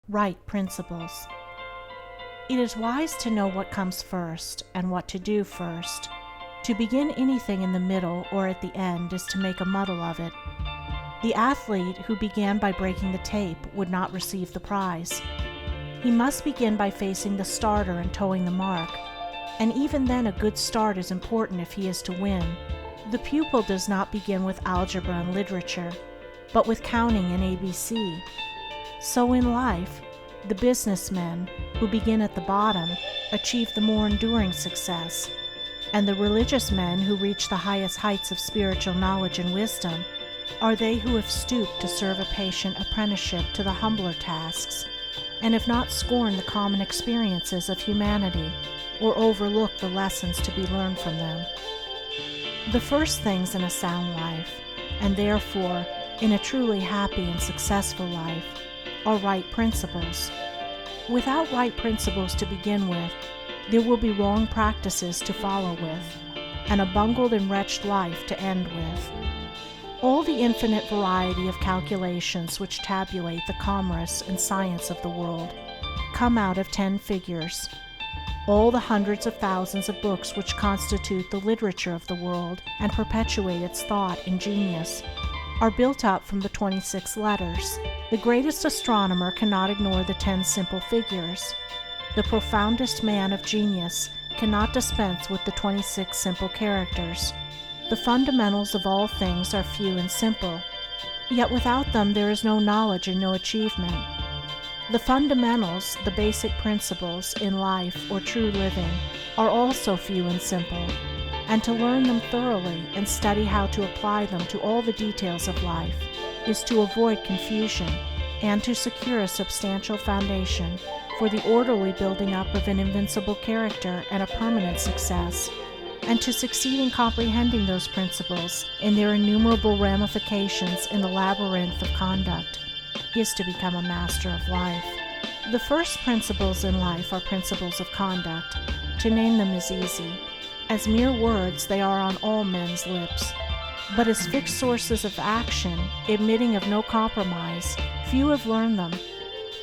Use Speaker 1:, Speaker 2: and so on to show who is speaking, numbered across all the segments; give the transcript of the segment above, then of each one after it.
Speaker 1: Right principles. It is wise to know what comes first and what to do first. To begin anything in the middle or at the end is to make a muddle of it. The athlete who began by breaking the tape would not receive the prize. He must begin by facing the starter and toeing the mark, and even then a good start is important if he is to win. The pupil does not begin with algebra and literature, but with counting and ABC. So in life, the businessmen who begin at the bottom achieve the more enduring success, and the religious men who reach the highest heights of spiritual knowledge and wisdom are they who have stooped to serve a patient apprenticeship to the humbler tasks, and have not scorned the common experiences of humanity or overlooked the lessons to be learned from them. The first things in a sound life, and therefore in a truly happy and successful life, are right principles. Without right principles to begin with, there will be wrong practices to follow with, and a bungled and wretched life to end with. All the infinite variety of calculations which tabulate the commerce and science of the world come out of 10 figures. All the hundreds of thousands of books which constitute the literature of the world and perpetuate its thought and genius are built up from the 26 letters. The greatest astronomer cannot ignore the 10 simple figures. The profoundest man of genius cannot dispense with the 26 simple characters. The fundamentals of all things are few and simple, yet without them there is no knowledge and no achievement. The fundamentals, the basic principles in life or true living, are also few and simple, and to learn them thoroughly and study how to apply them to all the details of life is to avoid confusion and to secure a substantial foundation for the orderly building up of an invincible character and a permanent success, and to succeed in comprehending those principles in their innumerable ramifications in the labyrinth of conduct is to become a master of life. The first principles in life are principles of conduct. To name them is easy. As mere words, they are on all men's lips. But as fixed sources of action, admitting of no compromise, few have learned them.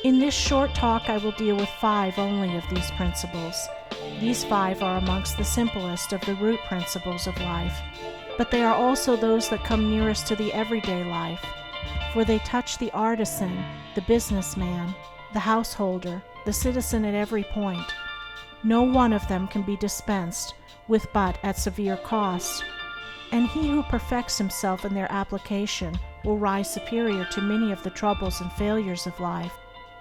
Speaker 1: In this short talk I will deal with 5 only of these principles. These 5 are amongst the simplest of the root principles of life, but they are also those that come nearest to the everyday life, for they touch the artisan, the businessman, the householder, the citizen at every point. No one of them can be dispensed with but at severe cost, and he who perfects himself in their application will rise superior to many of the troubles and failures of life,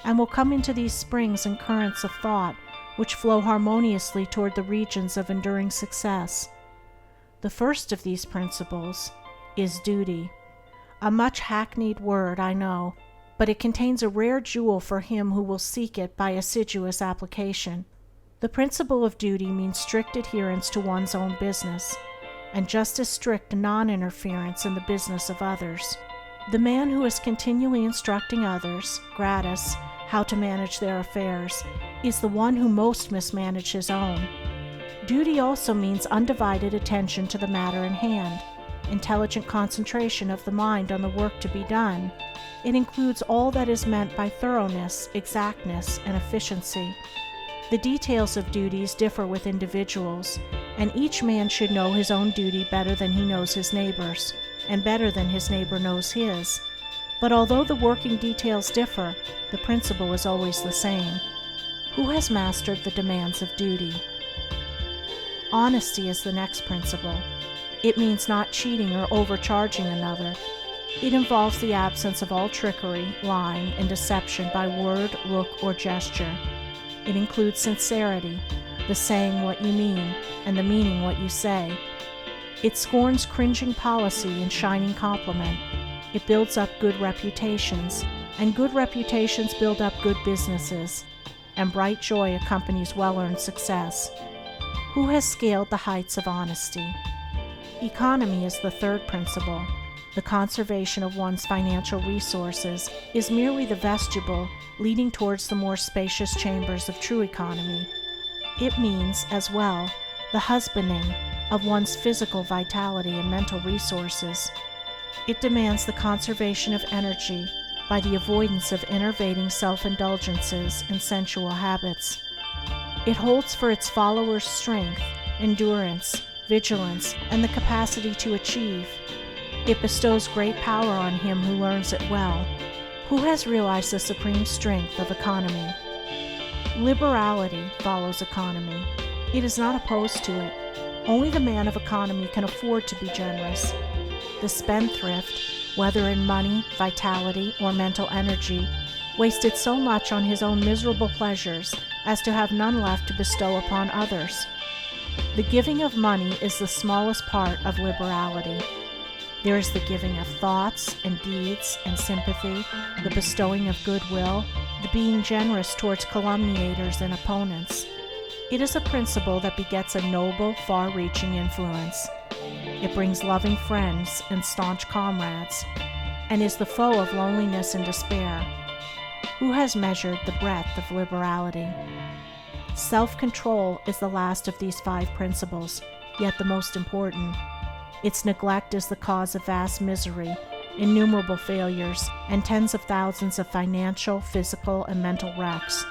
Speaker 1: and will come into these springs and currents of thought which flow harmoniously toward the regions of enduring success. The first of these principles is duty. A much hackneyed word, I know, but it contains a rare jewel for him who will seek it by assiduous application. The principle of duty means strict adherence to one's own business, and just as strict non-interference in the business of others. The man who is continually instructing others, gratis, how to manage their affairs, is the one who most mismanages his own. Duty also means undivided attention to the matter in hand, intelligent concentration of the mind on the work to be done. It includes all that is meant by thoroughness, exactness, and efficiency. The details of duties differ with individuals, and each man should know his own duty better than he knows his neighbor's, and better than his neighbor knows his. But although the working details differ, the principle is always the same. Who has mastered the demands of duty? Honesty is the next principle. It means not cheating or overcharging another. It involves the absence of all trickery, lying, and deception by word, look, or gesture. It includes sincerity, the saying what you mean, and the meaning what you say. It scorns cringing policy and shining compliment. It builds up good reputations, and good reputations build up good businesses, and bright joy accompanies well-earned success. Who has scaled the heights of honesty? Economy is the third principle. The conservation of one's financial resources is merely the vestibule leading towards the more spacious chambers of true economy. It means, as well, the husbanding of one's physical vitality and mental resources. It demands the conservation of energy by the avoidance of enervating self-indulgences and sensual habits. It holds for its followers strength, endurance, vigilance, and the capacity to achieve. It bestows great power on him who learns it well, who has realized the supreme strength of economy. Liberality follows economy. It is not opposed to it. Only the man of economy can afford to be generous. The spendthrift, whether in money, vitality, or mental energy, wasted so much on his own miserable pleasures as to have none left to bestow upon others. The giving of money is the smallest part of liberality. There is the giving of thoughts and deeds and sympathy, the bestowing of goodwill, the being generous towards calumniators and opponents. It is a principle that begets a noble, far-reaching influence. It brings loving friends and staunch comrades, and is the foe of loneliness and despair. Who has measured the breadth of liberality? Self-control is the last of these 5 principles, yet the most important. Its neglect is the cause of vast misery, innumerable failures, and tens of thousands of financial, physical, and mental wrecks.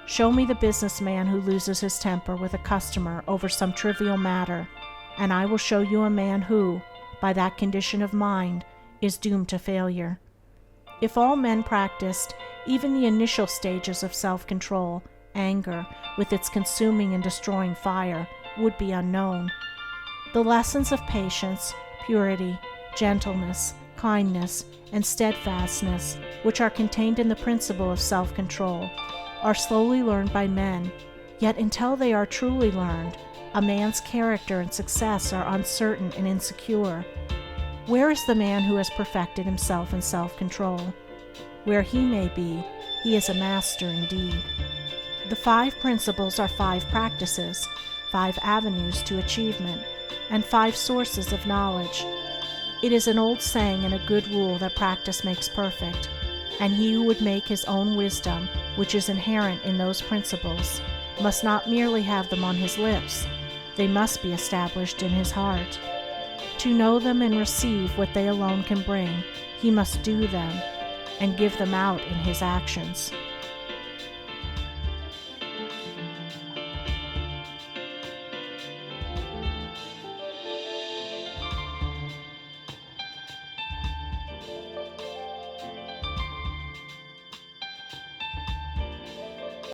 Speaker 1: Show me the businessman who loses his temper with a customer over some trivial matter, and I will show you a man who, by that condition of mind, is doomed to failure. If all men practiced even the initial stages of self-control, anger, with its consuming and destroying fire, would be unknown. The lessons of patience, purity, gentleness, kindness, and steadfastness, which are contained in the principle of self-control, are slowly learned by men, yet until they are truly learned, a man's character and success are uncertain and insecure. Where is the man who has perfected himself in self-control? Where he may be, he is a master indeed. The 5 principles are 5 practices, 5 avenues to achievement, and 5 sources of knowledge. It is an old saying and a good rule that practice makes perfect, and he who would make his own wisdom, which is inherent in those principles, must not merely have them on his lips, they must be established in his heart. To know them and receive what they alone can bring, he must do them, and give them out in his actions.